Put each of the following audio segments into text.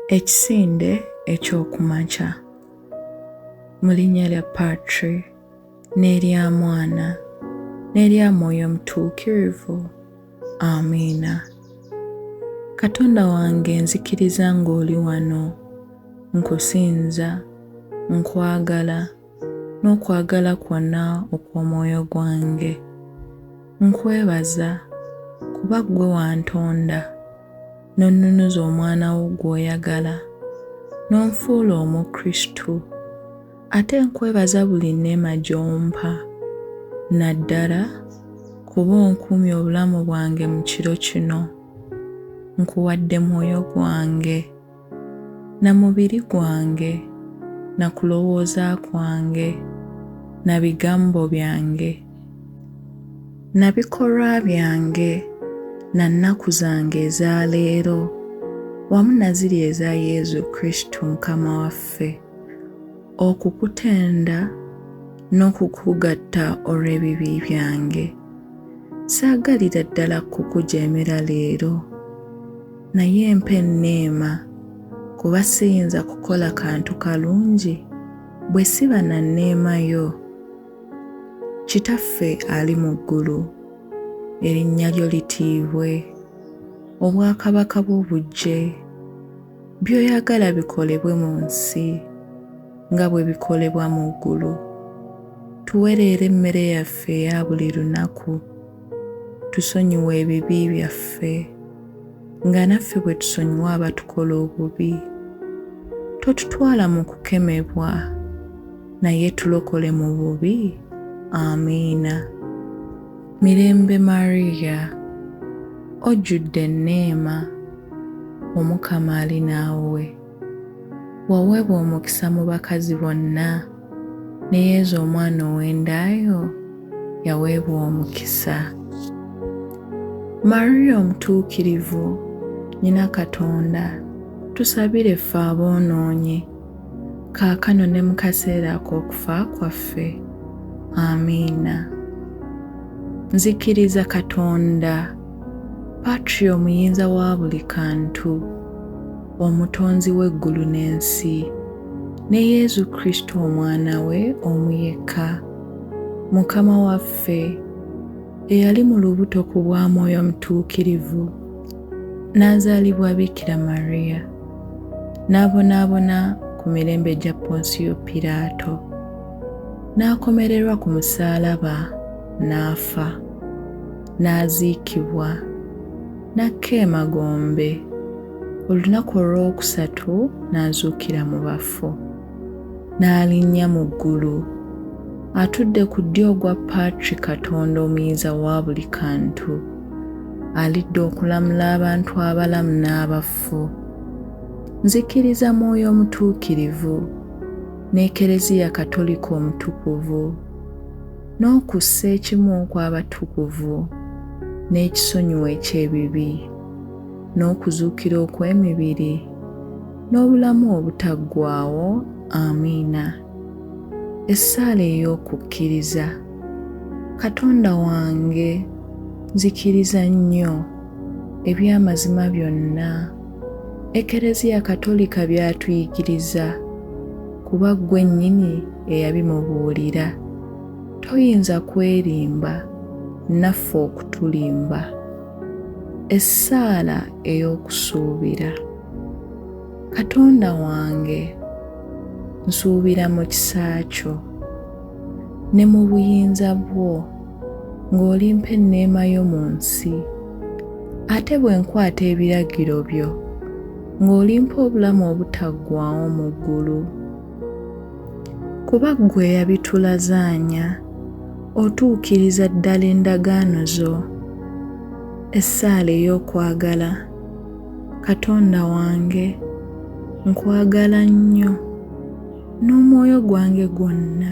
Ekisinde eky'okumakya. Mu linnya lya Patri n'erya Mwana n'erya Mwoyo Mutuukirivu. Amiina. Katonda wange, nzikiriza ng'oli wano, nkusinza, nkwagala n'okwagala kwonna okw'omwoyo gwange. Nkwebaza kuba ggwe wantonda n'onnunuza omwana wo gw'oyagala n'onfuula Omukristu, ate nkwebaza buli nneema gy'ompa, naddala kuba onkuumye obulamu bwange mu kiro kino. Nkuwadde mwoyo gwange na mubiri gwange na kulowooza kwange na bigambo byange na bikolwa byange na nnaku zange eza leero wamu na ziri eza Yezu Kristu Mukama waffe, okukutenda n'okukugatta olw'ebibi byange. Saagalira ddala kukujeemera leero, naye mpa enneema kuba siyinza kukola kantu kalungi bwe siba na nneema yo. Kitaffe ali mu ggulu, erinnya lyo litiibwe, obwakabaka bwo bujje, by'oyagala bikolebwe mu nsi nga bwe bikolebwa mu ggulu. Tuwe leero emmere yaffe eya buli lunaku, tusonyiwe ebibi byaffe nga naffe bwe tusonyiwa abatukola obubi. Totutwala mu kukemebwa, naye tulokole mu bubi. Amiina. Mirembe Mariya, ojjudde enneema, Omukama ali naawe. Waweebwa omukisa mu bakazi bonna, ne Yezu omwana ow'endaayo yaweebwa omukisa. Mariya omutuukirivu, nnyina Katonda, tusabire ffe aboonoonyi, kaakano ne mu kaseera ak'okufa kwaffe. Amiina. Nzikiriza Katonda, Patri omuyinza wa buli kantu, omutonzi w'eggulu n'ensi, ne Yezu Kristu omwana we omu yekka, Mukama waffe, eyali mu lubuto ku bwa Mwoyo Mutuukirivu, n'azaalibwa Bikira Mariya, n'abonaabona ku mirembe gya Ponsiyo Piraato, n'akomererwa ku musaalaba n'afa, n'aziikibwa, n'akka emagombe, olunaku olw'okusatu n'azuukira mu bafu, n'alinnya mu ggulu, atudde ku ddyo ogwa Patri Katonda omuyinza wa buli kantu, alidde okulamula abantu abalamu n'abafu. Nzikiriza Mwoyo Omutuukirivu n'Ekereziya Katolika omutukuvu, n'okussa ekimu okw'abatukuvu, n'ekisonyiwo eky'ebibi, n'okuzuukira okw'emibiri, n'obulamu obutaggwaawo. Amiina. Essaala ey'okukkiriza. Katonda wange, nzikiriza nnyo eby'amazima byonna Ekereziya Katolika by'atuyigiriza, kuba ggwe nnyini eyabimubuulira. Toyinza kwerimba naffe okutulimba. Essaala ey'okusuubira. Katonda wange, nsuubira mu kisa kyo ne mu buyinza bwo ng'olimpa enneema yo mu nsi, ate bwe nkwata ebiragiro byo ng'olimpa obulamu obutaggwaawo mu ggulu. Kuba ggwe yabitulazaanya, otuukiriza ddala endagaano zo. Essaala ey'okwagala. Katonda wange, nkwagala nnyo n'omwoyo gwange gwonna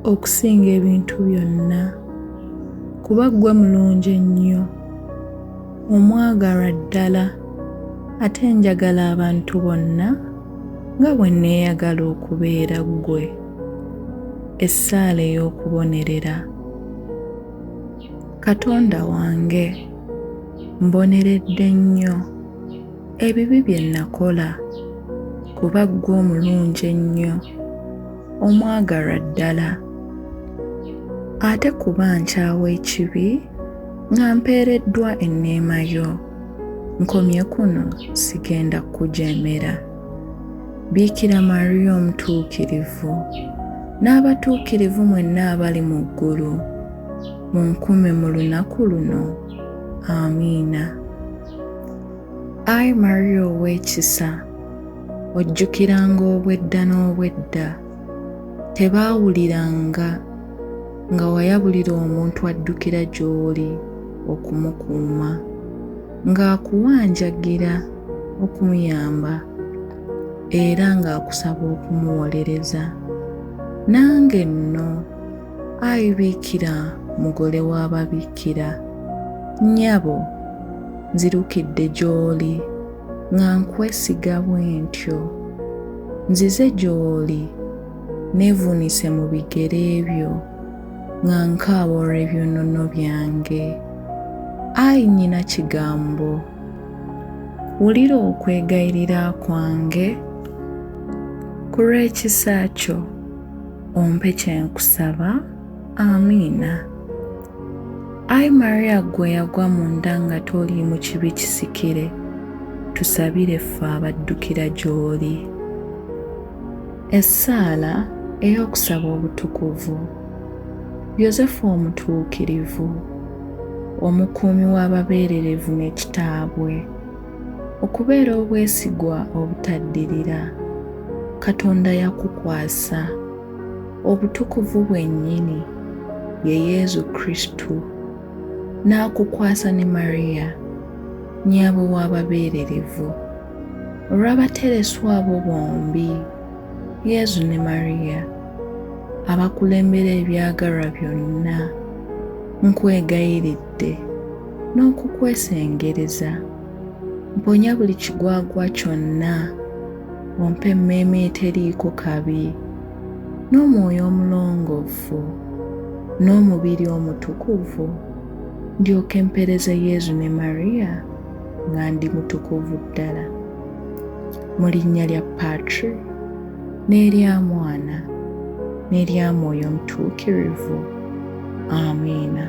okusinga ebintu byonna, kuba ggwe mulungi ennyo, omwagalwa ddala, ate njagala abantu bonna nga bwe neeyagala okubeera ggwe. Essaala ey'okubonerera. Katonda wange, mboneredde nnyo ebibi bye nakola, kuba ggwe omulungi ennyo, omwagalwa ddala. Ate kuba nkyawa ekibi nga mpeereddwa enneema yo, nkomye kuno sigenda kujeemera. Biikira Mariya omutuukirivu, n'abatuukirivu mwenna abali mu ggulu, munkume mu lunaku luno. Amiina. Ayi Mariya ow'ekisa, ojjukiranga obwedda n'obwedda tebaawuliranga nga wayabulira omuntu addukira gy'oli okumukuuma, ng'akuwanjagira okumuyamba era ng'akusaba okumuwolereza. Nange nno, ayi Biikira mugole w'ababiikira, nnyabo, nzirukidde gy'oli nga nkwesiga bwe ntyo. Nzize gy'oli neevuunise mu bigere byo nga nkaaba olw'ebyonoono byange. Ayi nnyina kigambo, wulira okwegayirira kwange. Ku lw'ekisa kyo ompe kye nkusaba. Amiina. Ayi Mariya ggwe yagwa mu nda nga toli mu kibi kisikire, tusabire ffe abaddukira gy'oli. Essaala ey'okusaba obutukuvu. Yozefu omutuukirivu, omukuumi w'ababeererevu n'ekitaabwe, okubeera obwesigwa obutaddirira, Katonda yakukwasa. Obutukuvu bwennyini ye Yezu Kristu n'akukwasa ne Mariya, nnyabo w'ababeererevu. Olw'abatereswa abo bombi, Yezu ne Mariya, abakulembera ebyagalwa byonna, nkwegayiridde n'okukwesengereza, mponya buli kigwagwa kyonna, ompe emmeeme eteriiko kabi, n'omwoyo omulongoofu, n'omubiri omutukuvu, ndyoke mpereze Yezu ne Mariya nga ndi mutukuvu ddala. Mu linnya lya Patri, n'erya Mwana, n'erya Mwoyo Omutuukirivu. Amiina.